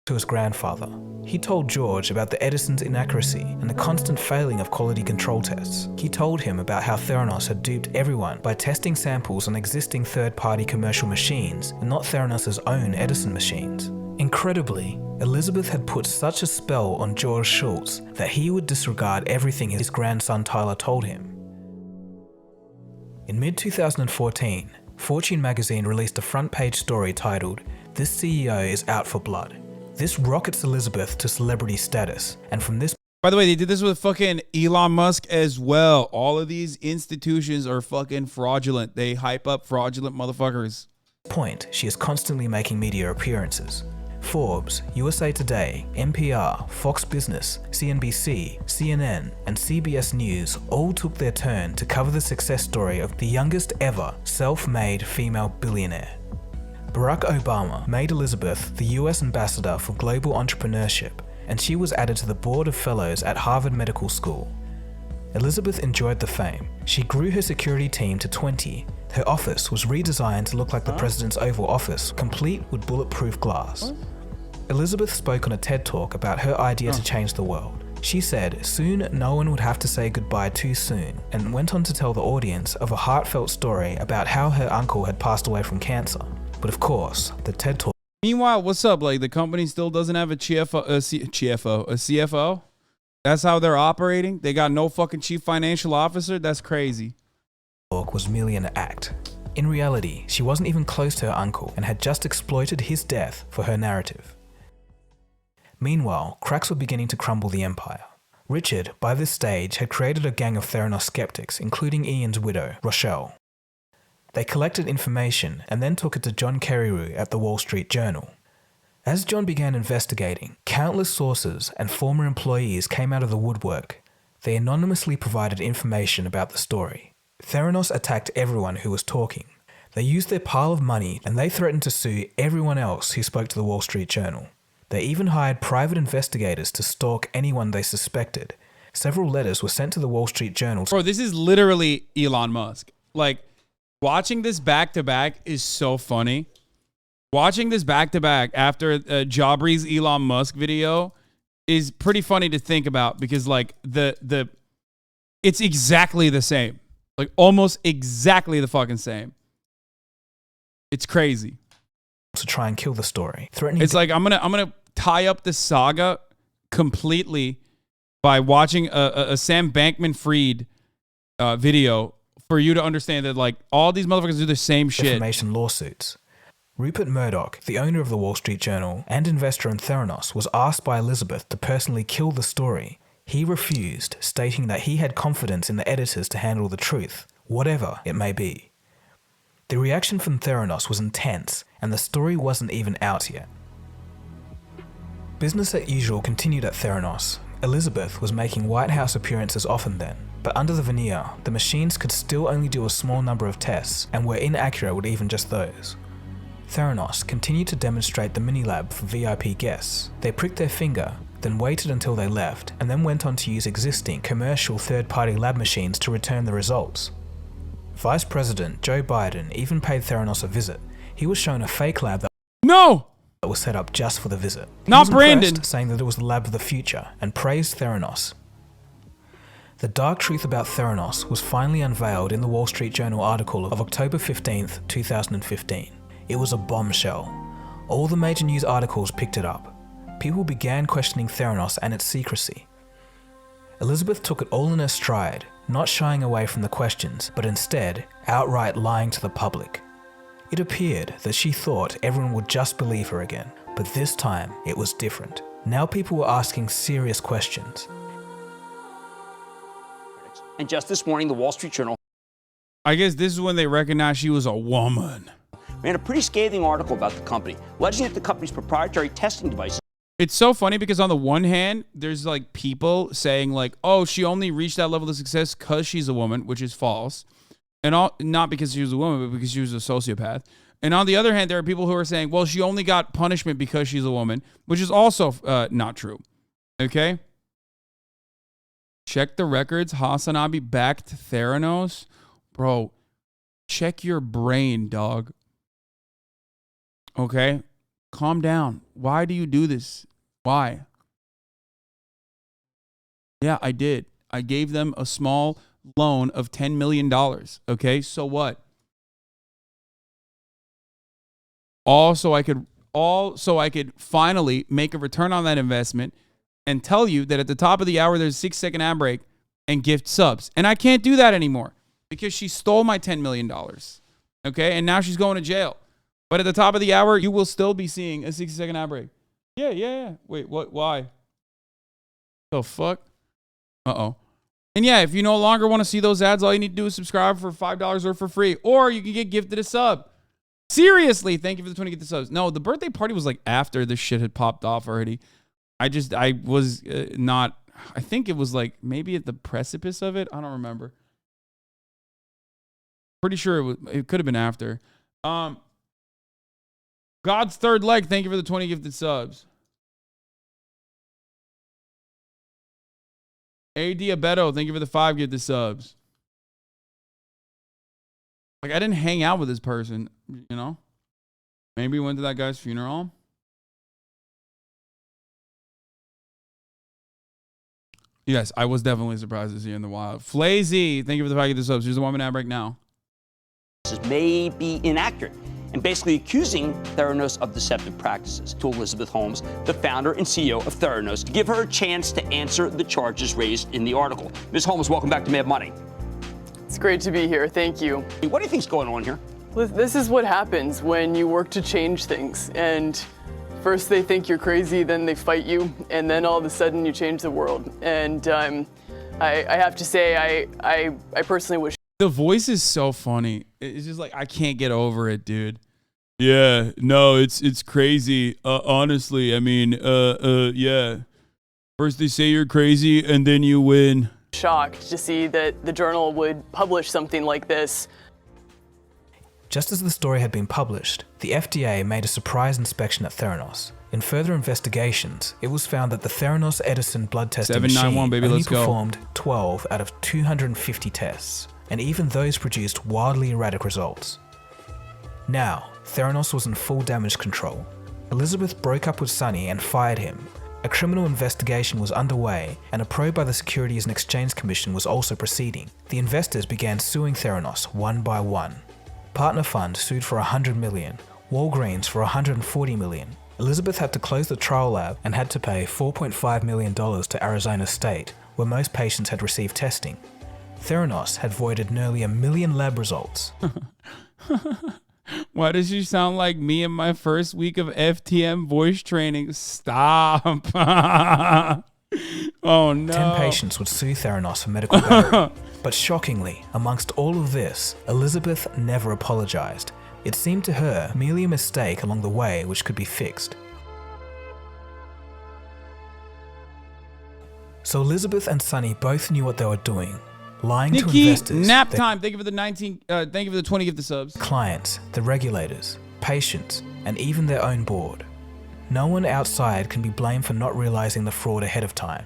Speaker 6: To his grandfather. He told George about the Edison's inaccuracy and the constant failing of quality control tests. He told him about how Theranos had duped everyone by testing samples on existing third-party commercial machines and not Theranos' own Edison machines. Incredibly, Elizabeth had put such a spell on George Schultz that he would disregard everything his grandson Tyler told him. In mid-2014, Fortune magazine released a front-page story titled, "This CEO is out for blood." This rockets Elizabeth to celebrity status, and from this...
Speaker 1: By the way, they did this with fucking Elon Musk as well. All of these institutions are fucking fraudulent. They hype up fraudulent motherfuckers.
Speaker 6: point, she is constantly making media appearances. Forbes, USA Today, NPR, Fox Business, CNBC, CNN, and CBS News all took their turn to cover the success story of the youngest ever self-made female billionaire. Barack Obama made Elizabeth the US Ambassador for Global Entrepreneurship, and she was added to the Board of Fellows at Harvard Medical School. Elizabeth enjoyed the fame. She grew her security team to 20. Her office was redesigned to look like the president's Oval Office, complete with bulletproof glass. Elizabeth spoke on a TED Talk about her idea to change the world. She said soon no one would have to say goodbye too soon, and went on to tell the audience of a heartfelt story about how her uncle had passed away from cancer. But of course, the TED Talk...
Speaker 1: Meanwhile, what's up? Like, the company still doesn't have a CFO. That's how they're operating? They got no fucking chief financial officer? That's crazy.
Speaker 6: Was merely an act. In reality, she wasn't even close to her uncle and had just exploited his death for her narrative. Meanwhile, cracks were beginning to crumble the empire. Richard, by this stage, had created a gang of Theranos skeptics, including Ian's widow, Rochelle. They collected information and then took it to John Carreyrou at the Wall Street Journal. As John began investigating, countless sources and former employees came out of the woodwork. They anonymously provided information about the story. Theranos attacked everyone who was talking. They used their pile of money and they threatened to sue everyone else who spoke to the Wall Street Journal. They even hired private investigators to stalk anyone they suspected. Several letters were sent to the Wall Street Journal.
Speaker 1: Bro, this is literally Elon Musk. Like, watching this back-to-back is so funny. Watching this back-to-back after Jabari's Elon Musk video is pretty funny to think about because, like, it's exactly the same. Like, almost exactly the fucking same. It's crazy.
Speaker 6: To try and kill the story. Threatening
Speaker 1: it's like, I'm gonna tie up the saga completely by watching a Sam Bankman-Fried video for you to understand that, like, all these motherfuckers do the same shit.
Speaker 6: Defamation lawsuits. Rupert Murdoch, the owner of the Wall Street Journal and investor in Theranos, was asked by Elizabeth to personally kill the story. He refused, stating that he had confidence in the editors to handle the truth, whatever it may be. The reaction from Theranos was intense, and the story wasn't even out yet. Business as usual continued at Theranos. Elizabeth was making White House appearances often then, but under the veneer, the machines could still only do a small number of tests and were inaccurate with even just those. Theranos continued to demonstrate the mini-lab for VIP guests. They pricked their finger, then waited until they left, and then went on to use existing commercial third-party lab machines to return the results. Vice President Joe Biden even paid Theranos a visit. He was shown a fake lab that was set up just for the visit. He
Speaker 1: Not
Speaker 6: was
Speaker 1: Brandon.
Speaker 6: impressed, saying that it was the lab of the future, and praised Theranos. The dark truth about Theranos was finally unveiled in the Wall Street Journal article of October 15th, 2015. It was a bombshell. All the major news articles picked it up. People began questioning Theranos and its secrecy. Elizabeth took it all in her stride, not shying away from the questions, but instead outright lying to the public. It appeared that she thought everyone would just believe her again, but this time it was different. Now people were asking serious questions.
Speaker 13: And just this morning, the Wall Street Journal,
Speaker 1: I guess this is when they recognized she was a woman,
Speaker 13: ran a pretty scathing article about the company, alleging that the company's proprietary testing devices.
Speaker 1: It's so funny because on the one hand, there's like people saying like, oh, she only reached that level of success because she's a woman, which is false. And not because she was a woman, but because she was a sociopath. And on the other hand, there are people who are saying, well, she only got punishment because she's a woman, which is also not true. Okay? Check the records. HasanAbi backed Theranos. Bro, check your brain, dog. Okay? Calm down. Why do you do this? Why? Yeah, I did. I gave them a small loan of $10 million. Okay, so what? All so I could finally make a return on that investment and tell you that at the top of the hour there's a 6-second ad break and gift subs. And I can't do that anymore because she stole my $10 million. Okay, and now she's going to jail. But at the top of the hour, you will still be seeing a 60-second ad break. Yeah. Wait, what? Why? The fuck? Uh-oh. And yeah, if you no longer want to see those ads, all you need to do is subscribe for $5 or for free. Or you can get gifted a sub. Seriously, thank you for the 20 gift subs. No, the birthday party was like after this shit had popped off already. I was not, I think it was like maybe at the precipice of it. I don't remember. Pretty sure it could have been after. God's third leg, thank you for the 20 gifted subs. A. Diabeto, thank you for the 5 gifted subs. Like, I didn't hang out with this person, you know? Maybe went to that guy's funeral. Yes, I was definitely surprised to see her in the wild. Flazy, thank you for the 5 gifted subs. Here's the 1 minute ad break now.
Speaker 13: This may be inaccurate and basically accusing Theranos of deceptive practices to Elizabeth Holmes, the founder and CEO of Theranos, to give her a chance to answer the charges raised in the article. Ms. Holmes, welcome back to Mad Money.
Speaker 7: It's great to be here. Thank you.
Speaker 13: What do you think's going on here?
Speaker 7: This is what happens when you work to change things. And first they think you're crazy, then they fight you, and then all of a sudden you change the world. And I have to say, I personally wish.
Speaker 1: The voice is so funny. It's just like, I can't get over it, dude. Yeah, no, it's crazy. Honestly, I mean, yeah. First they say you're crazy and then you win.
Speaker 7: Shocked to see that the journal would publish something like this.
Speaker 6: Just as the story had been published, the FDA made a surprise inspection at Theranos. In further investigations, it was found that the Theranos Edison blood testing machine
Speaker 1: baby,
Speaker 6: only performed 12 out of 250 tests, and even those produced wildly erratic results. Now, Theranos was in full damage control. Elizabeth broke up with Sonny and fired him. A criminal investigation was underway, and a probe by the Securities and Exchange Commission was also proceeding. The investors began suing Theranos one by one. Partner Fund sued for $100 million, Walgreens for $140 million. Elizabeth had to close the trial lab and had to pay $4.5 million to Arizona State, where most patients had received testing. Theranos had voided nearly 1 million lab results.
Speaker 1: Why does she sound like me in my first week of FTM voice training? Stop. Oh no.
Speaker 6: 10 patients would sue Theranos for medical battery. But shockingly, amongst all of this, Elizabeth never apologized. It seemed to her merely a mistake along the way which could be fixed. So Elizabeth and Sonny both knew what they were doing. Lying to investors,
Speaker 1: nap time. Thank you for the 19. Thank you for the 20 gift subs.
Speaker 6: Clients, the regulators, patients, and even their own board. No one outside can be blamed for not realizing the fraud ahead of time.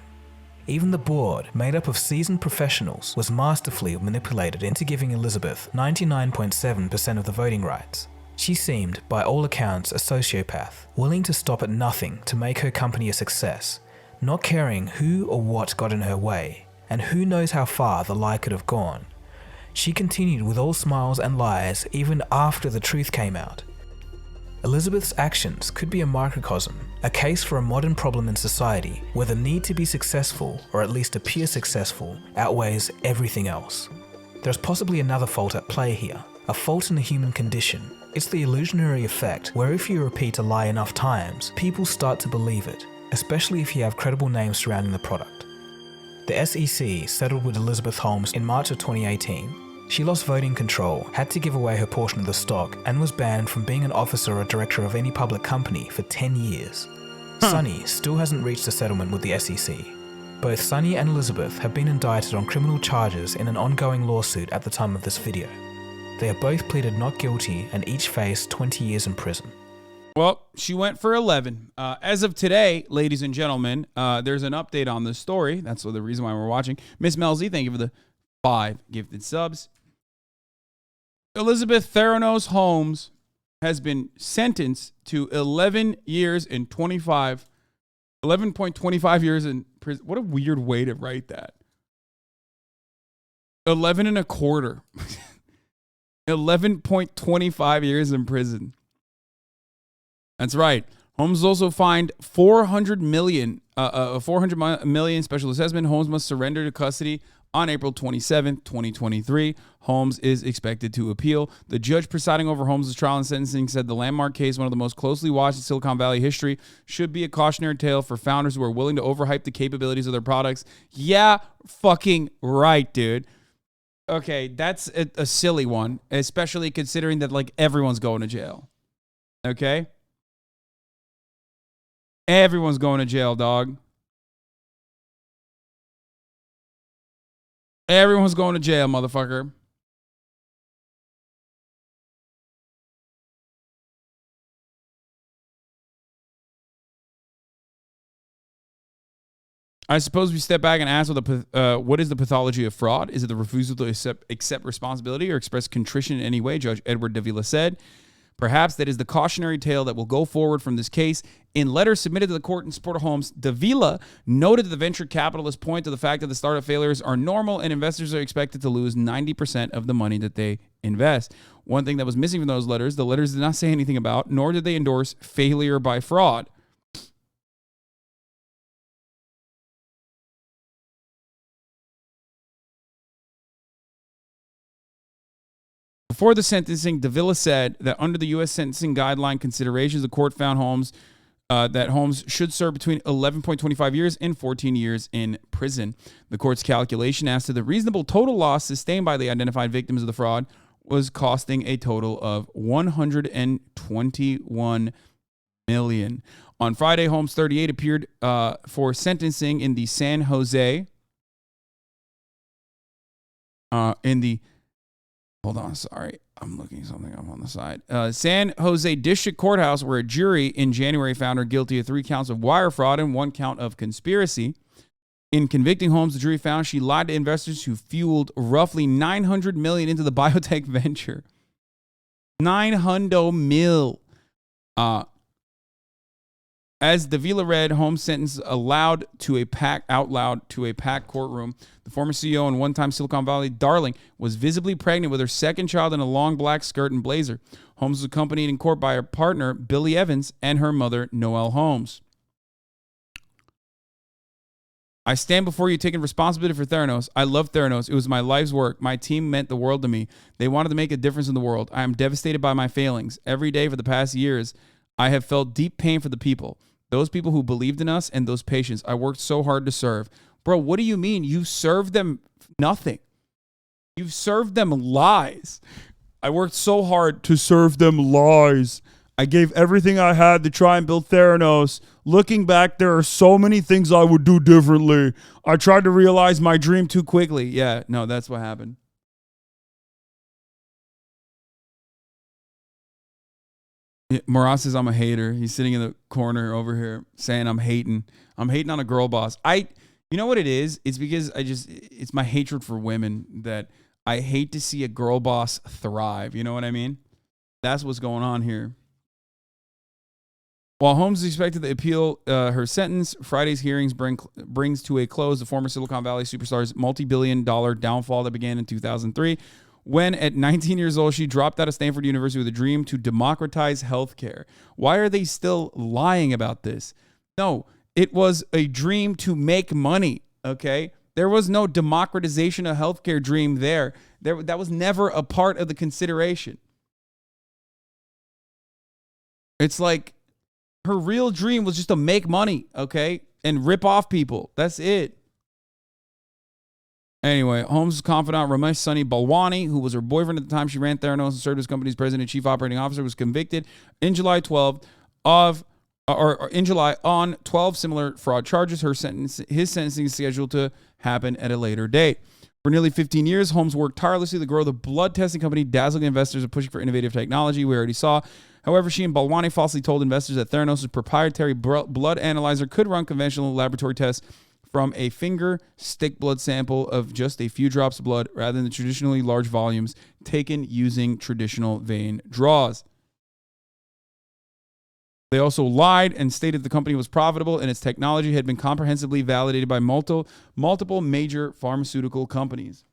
Speaker 6: Even the board, made up of seasoned professionals, was masterfully manipulated into giving Elizabeth 99.7% of the voting rights. She seemed, by all accounts, a sociopath, willing to stop at nothing to make her company a success, not caring who or what got in her way, and who knows how far the lie could have gone. She continued with all smiles and lies even after the truth came out. Elizabeth's actions could be a microcosm, a case for a modern problem in society where the need to be successful, or at least appear successful, outweighs everything else. There's possibly another fault at play here, a fault in the human condition. It's the illusionary effect where if you repeat a lie enough times, people start to believe it, especially if you have credible names surrounding the product. The SEC settled with Elizabeth Holmes in March of 2018. She lost voting control, had to give away her portion of the stock, and was banned from being an officer or director of any public company for 10 years. Sunny still hasn't reached a settlement with the SEC. Both Sunny and Elizabeth have been indicted on criminal charges in an ongoing lawsuit at the time of this video. They have both pleaded not guilty and each face 20 years in prison.
Speaker 1: Well, she went for 11. As of today, ladies and gentlemen, there's an update on this story. That's the reason why we're watching. Miss Melzy, thank you for the 5 gifted subs. Elizabeth Theranos Holmes has been sentenced to 11 years and 11.25 years in prison. What a weird way to write that. 11 and a quarter. 11.25 years in prison. That's right. Holmes also fined $400 million special assessment. Holmes must surrender to custody on April 27, 2023. Holmes is expected to appeal. The judge presiding over Holmes' trial and sentencing said the landmark case, one of the most closely watched in Silicon Valley history, should be a cautionary tale for founders who are willing to overhype the capabilities of their products. Yeah, fucking right, dude. Okay, that's a silly one, especially considering that like everyone's going to jail. Okay? Everyone's going to jail, dog. Everyone's going to jail, motherfucker. I suppose we step back and ask what is the pathology of fraud? Is it the refusal to accept responsibility or express contrition in any way? Judge Edward Davila said. Perhaps that is the cautionary tale that will go forward from this case. In letters submitted to the court in support of Holmes, Davila noted that the venture capitalists point to the fact that the startup failures are normal and investors are expected to lose 90% of the money that they invest. One thing that was missing from those letters, the letters did not say anything about, nor did they endorse failure by fraud. Before the sentencing, Davila said that under the U.S. sentencing guideline considerations, the court found Holmes that Holmes should serve between 11.25 years and 14 years in prison. The court's calculation as to the reasonable total loss sustained by the identified victims of the fraud was costing a total of $121 million. On Friday, Holmes, 38, appeared for sentencing in the San Jose Hold on, sorry. I'm looking something up on the side. San Jose District Courthouse, where a jury in January found her guilty of 3 counts of wire fraud and 1 count of conspiracy. In convicting Holmes, the jury found she lied to investors who fueled roughly $900 million into the biotech venture. $900 million. As Davila read, Holmes' sentence out loud to a packed courtroom. The former CEO and one-time Silicon Valley darling was visibly pregnant with her second child in a long black skirt and blazer. Holmes was accompanied in court by her partner, Billy Evans, and her mother, Noelle Holmes. I stand before you taking responsibility for Theranos. I love Theranos. It was my life's work. My team meant the world to me. They wanted to make a difference in the world. I am devastated by my failings. Every day for the past years, I have felt deep pain for the people. Those people who believed in us and those patients I worked so hard to serve. Bro, what do you mean? You served them nothing. You've served them lies. I worked so hard to serve them lies. I gave everything I had to try and build Theranos. Looking back, there are so many things I would do differently. I tried to realize my dream too quickly. Yeah, no, that's what happened. Marat says I'm a hater. He's sitting in the corner over here saying I'm hating. I'm hating on a girl boss. You know what it is? It's because it's my hatred for women that I hate to see a girl boss thrive. You know what I mean? That's what's going on here. While Holmes is expected to appeal her sentence, Friday's hearings brings to a close the former Silicon Valley superstar's multi-billion-dollar downfall that began in 2003, when at 19 years old, she dropped out of Stanford University with a dream to democratize healthcare. Why are they still lying about this? No, it was a dream to make money, okay? There was no democratization of healthcare dream there. That was never a part of the consideration. It's like her real dream was just to make money, okay? And rip off people. That's it. Anyway, Holmes' confidant, Ramesh Sunny Balwani, who was her boyfriend at the time she ran Theranos and served as company's president and chief operating officer, was convicted in July on 12 similar fraud charges. His sentencing is scheduled to happen at a later date. For nearly 15 years, Holmes worked tirelessly to grow the blood testing company, dazzling investors and pushing for innovative technology. We already saw. However, she and Balwani falsely told investors that Theranos' proprietary blood analyzer could run conventional laboratory tests from a finger stick blood sample of just a few drops of blood rather than the traditionally large volumes taken using traditional vein draws. They also lied and stated the company was profitable and its technology had been comprehensively validated by multiple major pharmaceutical companies.